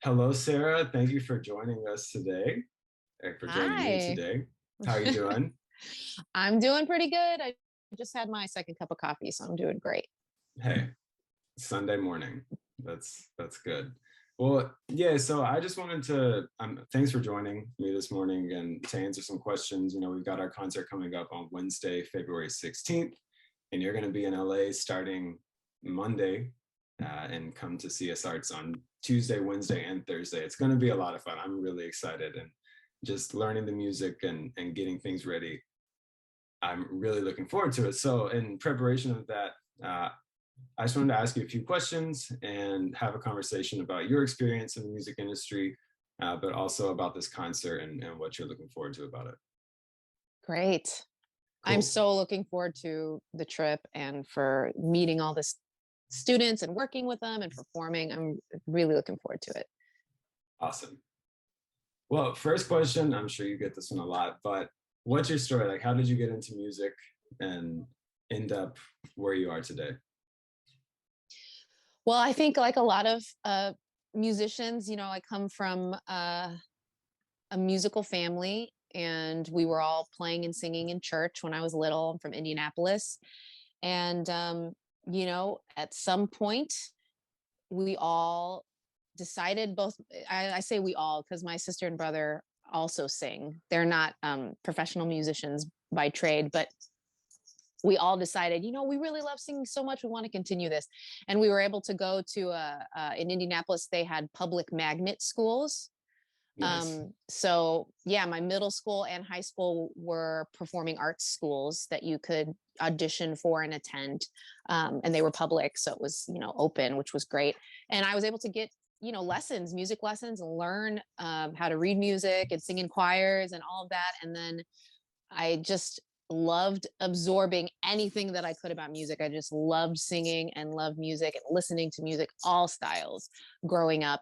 Hello, Sarah. Thank you for joining us today, for joining me Hi. today. How are you doing? I'm doing pretty good. I just had my second cup of coffee, so I'm doing great. Hey, Sunday morning. That's good. Well, yeah, so I just wanted to thanks for joining me this morning and to answer some questions. We've got our concert coming up on Wednesday, February 16th, and you're going to be in LA starting Monday and come to CSArts on Tuesday, Wednesday, and Thursday. It's going to be a lot of fun. I'm really excited and just learning the music and getting things ready. I'm really looking forward to it. So, in preparation of that, I just wanted to ask you a few questions and have a conversation about your experience in the music industry, but also about this concert and what you're looking forward to about it. Great. I'm Cool. so looking forward to the trip and for meeting all the students and working with them and performing. I'm really looking forward to it. Awesome. Well, first question, I'm sure you get this one a lot, but what's your story? Like, how did you get into music and end up where you are today? Well, I think like a lot of musicians, I come from a musical family and we were all playing and singing in church when I was little. I'm from Indianapolis. And, at some point, we all decided both, I say we all, because my sister and brother also sing. They're not professional musicians by trade, but we all decided, we really love singing so much. We want to continue this. And we were able to go to, in Indianapolis, they had public magnet schools. Nice. So yeah, my middle school and high school were performing arts schools that you could audition for and attend. And they were public. So it was, open, which was great. And I was able to get, lessons, music lessons, and learn how to read music and sing in choirs and all of that. And then I just loved absorbing anything that I could about music. I just loved singing and loved music and listening to music, all styles, growing up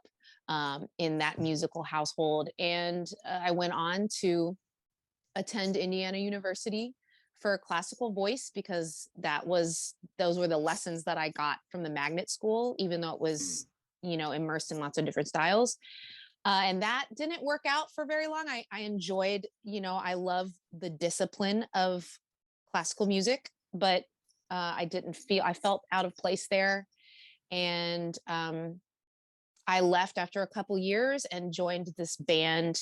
in that musical household. And I went on to attend Indiana University for classical voice because those were the lessons that I got from the magnet school, even though it Mm. was, immersed in lots of different styles. And that didn't work out for very long. I enjoyed, I love the discipline of classical music, but I felt out of place there. And I left after a couple years and joined this band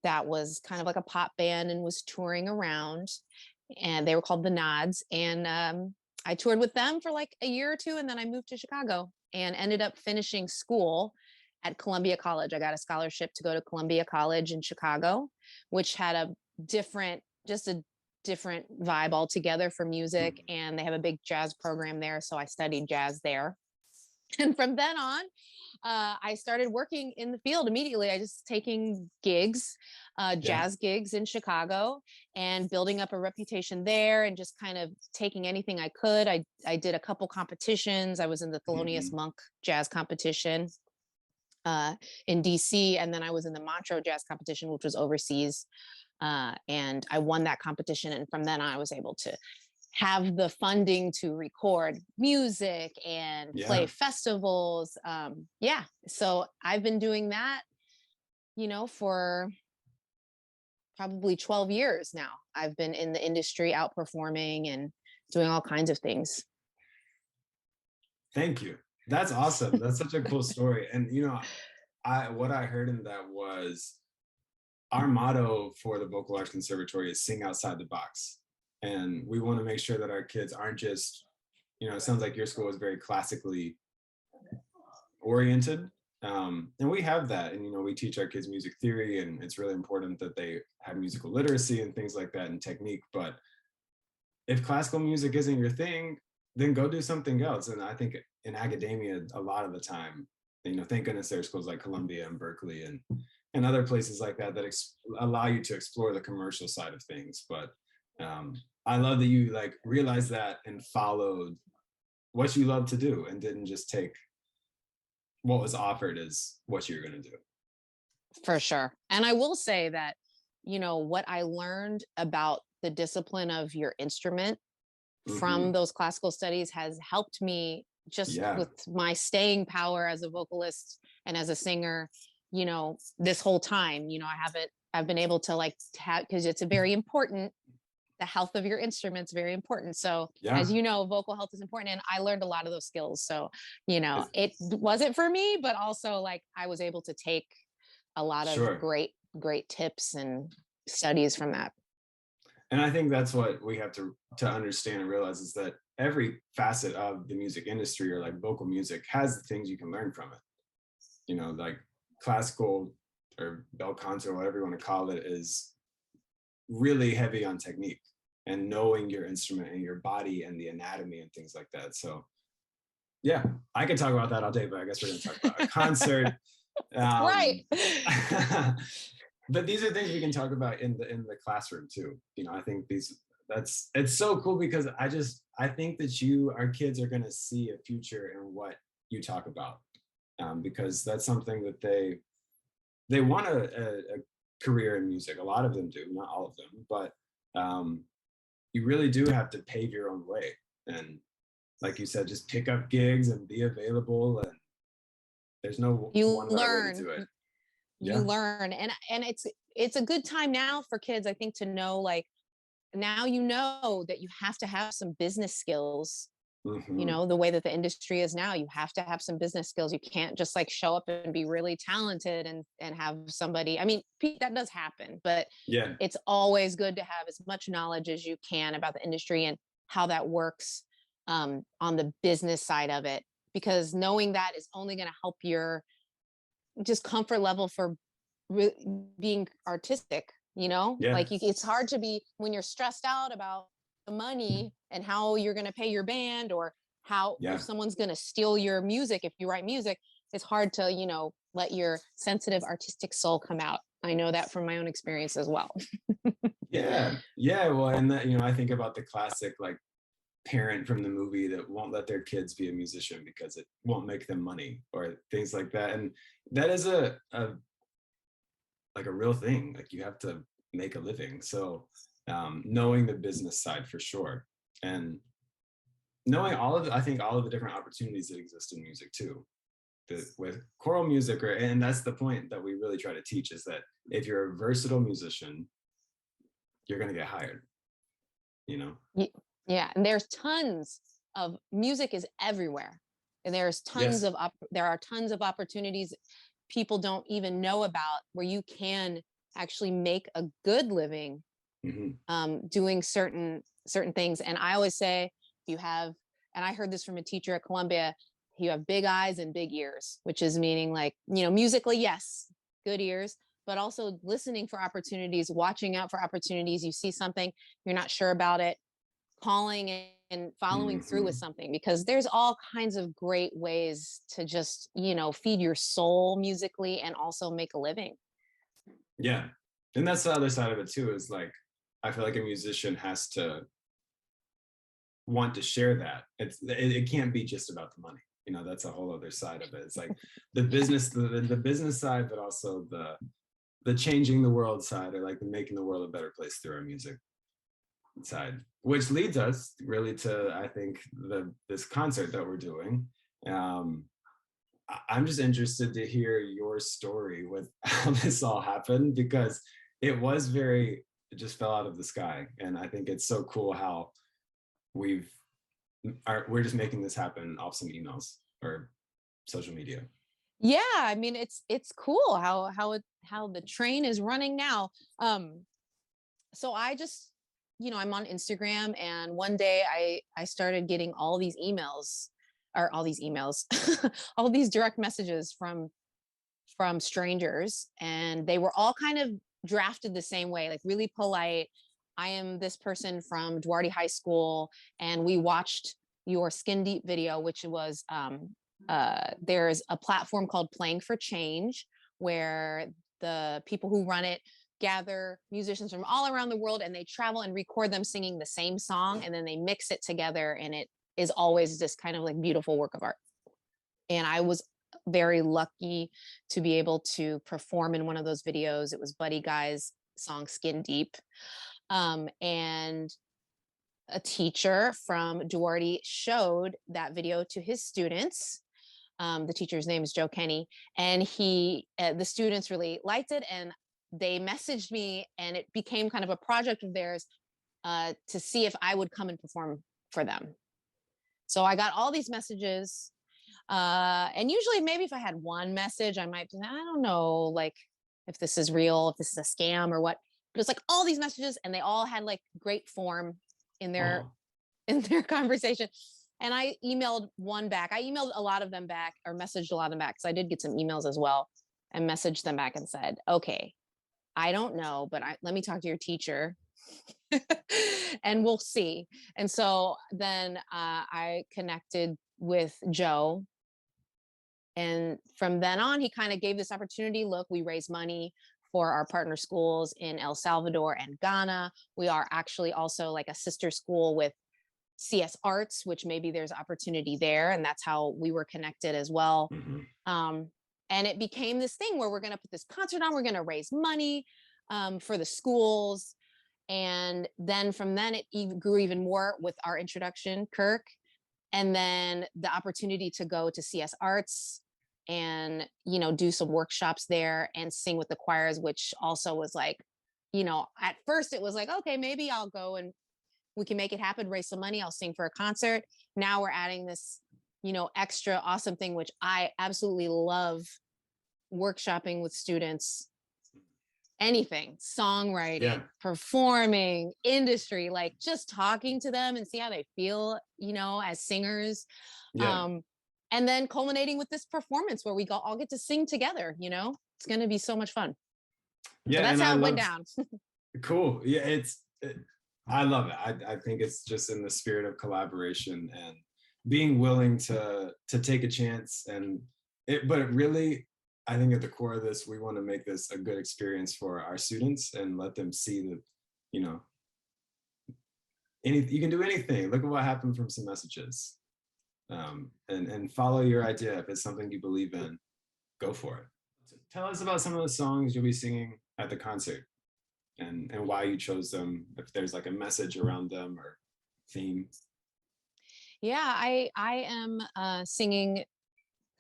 that was kind of like a pop band and was touring around. And they were called the Nods. And I toured with them for like a year or two. And then I moved to Chicago and ended up finishing school at Columbia College. I got a scholarship to go to Columbia College in Chicago, which had just a different vibe altogether for music. Mm. And they have a big jazz program there. So I studied jazz there. And from then on, I started working in the field immediately. I just taking gigs, Yeah. jazz gigs in Chicago, and building up a reputation there, and just kind of taking anything I could. I did a couple competitions. I was in the Thelonious Hmm. Monk jazz competition in DC, and then I was in the Montreux jazz competition, which was overseas. And I won that competition, and from then on, I was able to have the funding to record music and play Yeah. festivals. Yeah. So I've been doing that, for probably 12 years now. I've been in the industry outperforming and doing all kinds of things. Thank you. That's awesome. That's such a cool story. And I what I heard in that was our motto for the Vocal Arts Conservatory is sing outside the box. And we want to make sure that our kids aren't just, it sounds like your school is very classically oriented. And we have that. And, we teach our kids music theory, and it's really important that they have musical literacy and things like that and technique. But if classical music isn't your thing, then go do something else. And I think in academia, a lot of the time, thank goodness there are schools like Columbia and Berkeley and other places like that that allow you to explore the commercial side of things. But I love that you like realized that and followed what you love to do and didn't just take what was offered as what you're going to do. For sure. And I will say that, what I learned about the discipline of your instrument from Hmm. those classical studies has helped me just Yeah, with my staying power as a vocalist and as a singer, this whole time, I've been able to like, because it's a very important, the health of your instrument's very important. So as yeah. you know, vocal health is important. And I learned a lot of those skills. So, It's, it wasn't for me, but also like I was able to take a lot of sure. great tips and studies from that. And I think that's what we have to understand and realize is that every facet of the music industry or like vocal music has the things you can learn from it. Like classical or bel canto, whatever you want to call it, is really heavy on technique and knowing your instrument and your body and the anatomy and things like that. So yeah, I could talk about that all day, but I guess we're going to talk about a concert. Right. Um, but these are things we can talk about in the classroom too. I think it's so cool because I think that our kids are going to see a future in what you talk about, because that's something that they want a career in music. A lot of them do, not all of them, but you really do have to pave your own way. And like you said, just pick up gigs and be available. And there's no You one right way to learn, do it. you Yeah. learn. And it's a good time now for kids, I think, to know, like, now that you have to have some business skills. Hmm. The way that the industry is now, you have to have some business skills. You can't just like show up and be really talented and have somebody, I mean, that does happen, but Yeah. it's always good to have as much knowledge as you can about the industry and how that works, on the business side of it, because knowing that is only going to help your just comfort level for being artistic. Yeah. Like, it's hard to be when you're stressed out about the money and how you're going to pay your band, or how, if Yeah. someone's going to steal your music if you write music. It's hard to let your sensitive artistic soul come out. I know that from my own experience as well. Yeah. Yeah. Well, and that, I think about the classic like parent from the movie that won't let their kids be a musician because it won't make them money or things like that. And that is a like a real thing. Like you have to make a living. So knowing the business side for sure. And knowing I think all of the different opportunities that exist in music too. With choral music, and that's the point that we really try to teach, is that if you're a versatile musician, you're going to get hired, you know? Yeah, and there's tons of music is everywhere, and Yes. there are tons of opportunities people don't even know about, where you can actually make a good living, Hmm. doing certain things. And I always say, you have, and I heard this from a teacher at Columbia, you have big eyes and big ears, which is meaning, like, musically, yes, good ears, but also listening for opportunities, watching out for opportunities. You see something, you're not sure about it, calling and following through with Hmm. something, because there's all kinds of great ways to just, feed your soul musically and also make a living. Yeah. And that's the other side of it too, is like, I feel like a musician has to want to share that. It can't be just about the money. That's a whole other side of it. It's like the Yeah. business, the business side, but also the changing the world side, or like the making the world a better place through our music side, which leads us really to, I think, this concert that we're doing. Um, I'm just interested to hear your story with how this all happened, because it just fell out of the sky. And I think it's so cool how we've we're just making this happen off some emails or social media. Yeah, I mean, it's cool how the train is running now. So I just, I'm on Instagram, and one day I started getting all these emails, or all these emails, all these direct messages from strangers, and they were all kind of drafted the same way, like really polite. I am this person from Duarte High School, and we watched your Skin Deep video, which was, there's a platform called Playing for Change, where the people who run it gather musicians from all around the world, and they travel and record them singing the same song, and then they mix it together, and it is always this kind of like beautiful work of art. And I was very lucky to be able to perform in one of those videos. It was Buddy Guy's song Skin Deep. And a teacher from Duarte showed that video to his students. The teacher's name is Joe Kenny, and the students really liked it, and they messaged me, and it became kind of a project of theirs to see if I would come and perform for them. So I got all these messages, and usually maybe if I had one message, I might, I don't know, like if this is real, if this is a scam or what. But it's like all these messages, and they all had like great form in their Oh, in their conversation. And I emailed one back. I emailed a lot of them back, or messaged a lot of them back, because I did get some emails as well, and messaged them back and said, okay, I don't know, but let me talk to your teacher and we'll see. And so then I connected with Joe. And from then on, he kind of gave this opportunity. Look, we raise money for our partner schools in El Salvador and Ghana. We are actually also like a sister school with CS Arts, which maybe there's opportunity there. And that's how we were connected as well. hmm. And it became this thing where we're going to put this concert on, we're going to raise money for the schools. And then from then it grew even more with our introduction, Kirk. And then the opportunity to go to CS Arts and, do some workshops there and sing with the choirs, which also was like, at first it was like, okay, maybe I'll go and we can make it happen, raise some money, I'll sing for a concert. Now we're adding this, extra awesome thing, which I absolutely love, workshopping with students, anything, Yeah, songwriting, performing, industry, like just talking to them and see how they feel, as singers. yeah, Um, and then culminating with this performance where we all get to sing together, it's going to be so much fun. So yeah. that's And I how it went love, down. cool. Yeah, I love it. I think it's just in the spirit of collaboration and being willing to take a chance. And but it really, I think at the core of this, we want to make this a good experience for our students and let them see that, you know, you can do anything. Look at what happened from some messages, and follow your idea. If it's something you believe in, go for it. Tell us about some of the songs you'll be singing at the concert, and why you chose them, if there's like a message around them or theme. Yeah, I am singing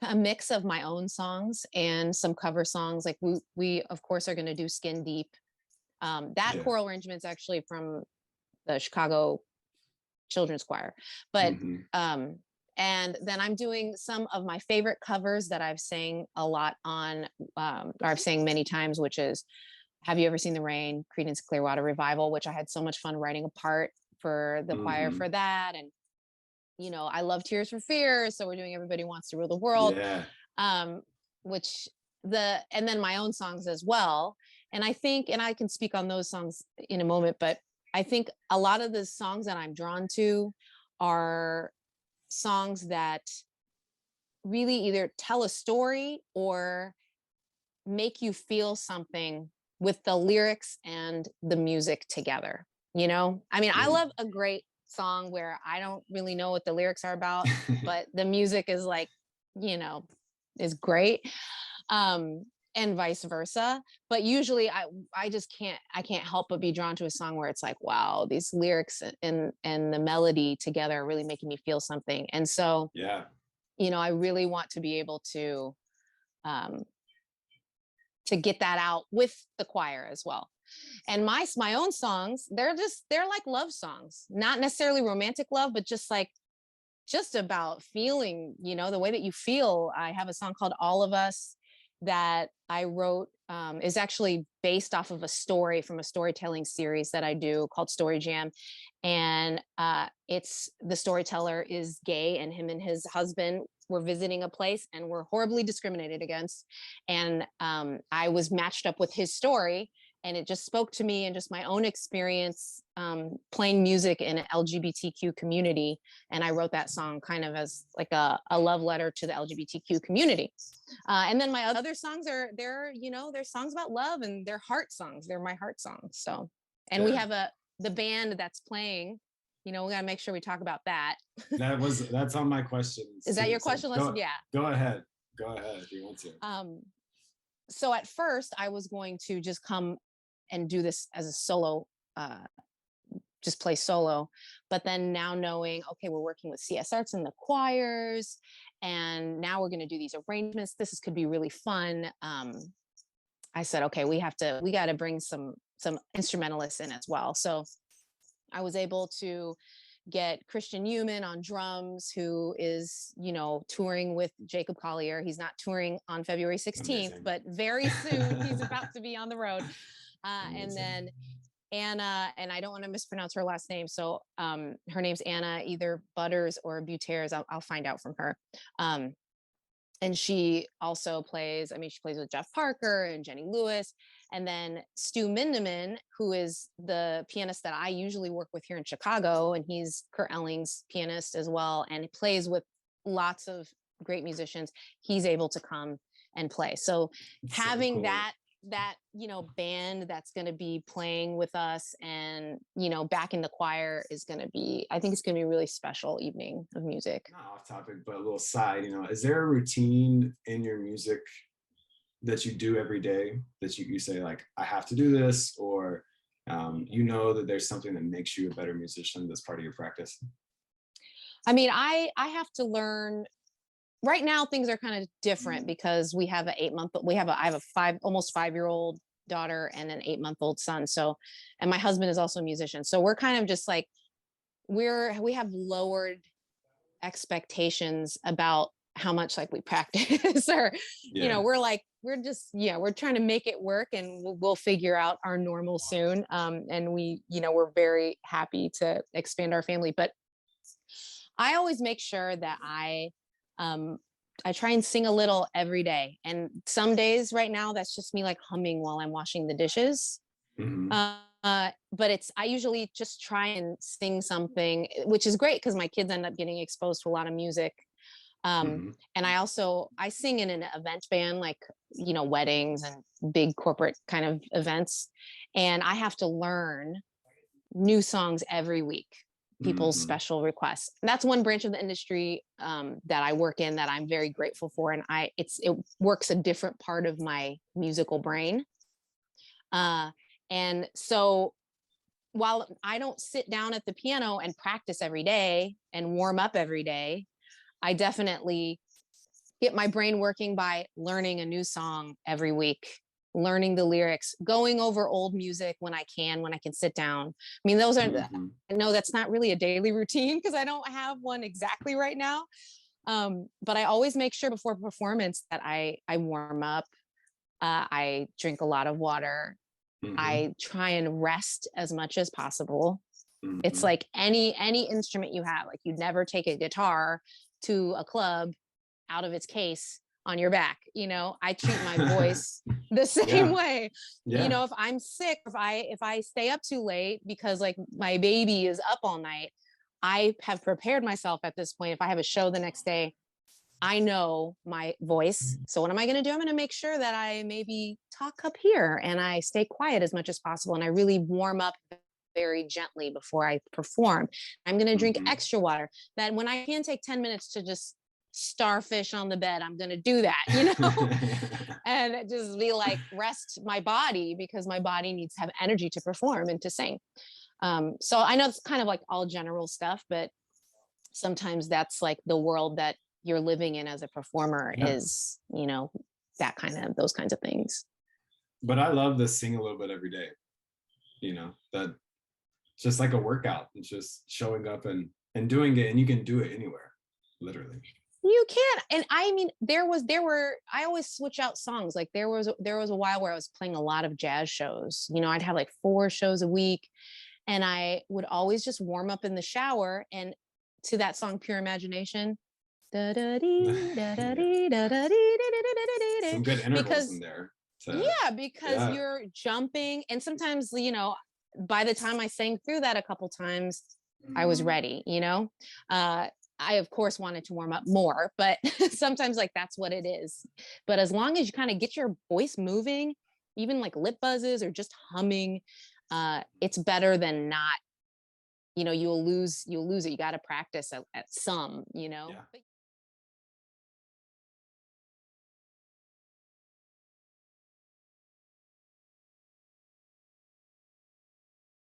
a mix of my own songs and some cover songs. Like we of course are going to do Skin Deep. That Yeah. choral arrangement's actually from the Chicago Children's Choir, but Hmm. and then I'm doing some of my favorite covers that I've sang a lot on, or I've sang many times, which is "Have You Ever Seen the Rain," Creedence Clearwater Revival, which I had so much fun writing a part for the choir Hmm. for that. And I love Tears for Fears, so we're doing Everybody Wants to Rule the World, Yeah. um, which and then my own songs as well. And I think, and I can speak on those songs in a moment, but I think a lot of the songs that I'm drawn to are songs that really either tell a story or make you feel something with the lyrics and the music together. I mean, I Mm. love a great song where I don't really know what the lyrics are about, but the music is like, you know, is great. Um, and vice versa. But usually I just can't help but be drawn to a song where it's like, wow, these lyrics and the melody together are really making me feel something. And so, Yeah. I really want to be able um to get that out with the choir as well. And my own songs, they're like love songs, not necessarily romantic love, but just about feeling, the way that you feel. I have a song called All of Us that I wrote, is actually based off of a story from a storytelling series that I do called Story Jam. And it's the storyteller is gay, and him and his husband were visiting a place and were horribly discriminated against. And I was matched up with his story, and it just spoke to me and just my own experience playing music in an LGBTQ community. And I wrote that song kind of as like a love letter to the LGBTQ community. And then my other songs they're songs about love, and they're heart songs. They're my heart songs. So, and we Yeah. have the band that's playing, we got to make sure we talk about that. That's on my questions Is that too. your So question list? go Yeah. go ahead. Go ahead if you want to. So at first I was going to just come and do this as a solo just play solo. But then now knowing, okay, we're working with CSArts in the choirs, and now we're going to do these arrangements. Could be really fun. I said, okay, we got to bring some instrumentalists in as well. So I was able to get Christian Newman on drums, who is, touring with Jacob Collier. He's not touring on February 16th, Amazing. but very soon he's about to be on the road. And then Anna, and I don't want to mispronounce her last name. So her name's Anna, either Butters or Buteres. I'll find out from her. And she also plays, she plays with Jeff Parker and Jenny Lewis. And then Stu Mindeman, who is the pianist that I usually work with here in Chicago. And he's Kurt Elling's pianist as well. And he plays with lots of great musicians. He's able to come and play. So having cool. that band that's going to be playing with us and, back in the choir is going to be, I think it's going to be a really special evening of music. Not off topic, but a little side, is there a routine in your music that you do every day that you say, like, I have to do this, or that there's something that makes you a better musician that's part of your practice? I have to learn. Right now things are kind of different because we have I have a almost 5-year-old daughter and an 8-month-old son. So, and my husband is also a musician. So we're kind of just like, we have lowered expectations about how much like we practice or, we're trying to make it work, and we'll figure out our normal soon. And we're very happy to expand our family, but I always make sure that I try and sing a little every day. And some days right now, that's just me like humming while I'm washing the dishes. Mm-hmm. But I usually just try and sing something, which is great because my kids end up getting exposed to a lot of music. And I sing in an event band, like, weddings and big corporate kind of events. And I have to learn new songs every week, people's special requests. And that's one branch of the industry that I work in that I'm very grateful for. And it works a different part of my musical brain. And so while I don't sit down at the piano and practice every day and warm up every day, I definitely get my brain working by learning a new song every week, learning the lyrics, going over old music when I can sit down. Those are, I know that's not really a daily routine because I don't have one exactly right now. But I always make sure before performance that I warm up. I drink a lot of water. I try and rest as much as possible. It's like any instrument you have, like you'd never take a guitar to a club out of its case on your back. I treat my voice the same way. If I'm sick, if I stay up too late because like my baby is up all night, I have prepared myself at this point. If I have a show the next day, I know my voice. So what am I going to do? I'm going to make sure that I maybe talk up here and I stay quiet as much as possible. And I really warm up very gently before I perform. I'm going to drink extra water. That when I can take 10 minutes to just starfish on the bed, I'm going to do that, and just be like, rest my body because my body needs to have energy to perform and to sing. So I know it's kind of like all general stuff, but sometimes that's like the world that you're living in as a performer is, those kinds of things. But I love to sing a little bit every day, that just like a workout. It's just showing up and doing it, and you can do it anywhere, literally. You can. And I always switch out songs. Like there was a while where I was playing a lot of jazz shows. I'd have like 4 shows a week, and I would always just warm up in the shower and to that song, Pure Imagination. Some good intervals in there. Because you're jumping, and sometimes, by the time I sang through that a couple times, I was ready, I of course wanted to warm up more, but sometimes like that's what it is. But as long as you kind of get your voice moving, even like lip buzzes or just humming, it's better than not. You'll lose it. You got to practice at some, Yeah.